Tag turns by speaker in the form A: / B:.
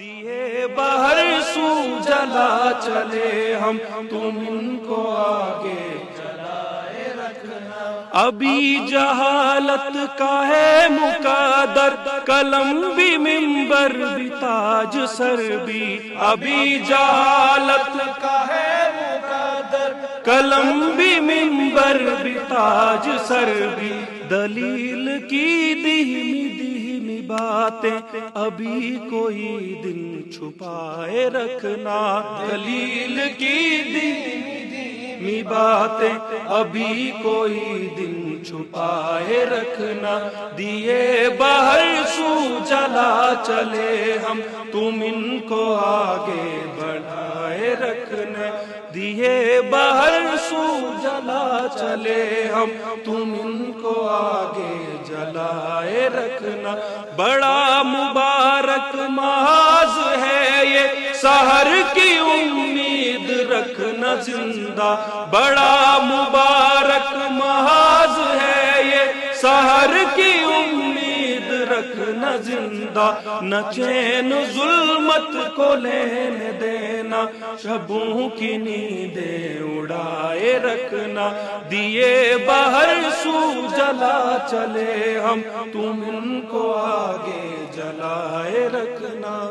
A: دیے باہر سو جلا چلے ہم، تم ان کو آگے جلائے رکھنا۔ ابھی جہالت کا ہے مقدر، قلم بھی منبر بھی تاج سر بھی۔ ابھی جہالت کا ہے مقدر، قلم بھی منبر بھی تاج سر بھی۔ دلیل کی دھیمی دھیمی باتیں ابھی کوئی دن چھپائے رکھنا، دلیل کی دھیمی دھیمی باتیں ابھی کوئی دن چھپائے رکھنا۔ دیے باہر سو جلا چلے ہم، تم ان کو آگے بڑھائے رکھنا۔ دیے باہر سو جلا چلے ہم، تم ان کو آگے جلائے رکھنا۔ بڑا مبارک محاذ ہے یہ سحر کی امید رکھنا زندہ، بڑا مبارک محاذ ہے یہ سحر کی امید رکھنا زندہ۔ نہ چین ظلمت کو لینے دینا، شبوں کی نیندیں اڑائے رکھنا۔ دیے باہر سو جلا چلے ہم، تم ان کو آگے جلائے رکھنا۔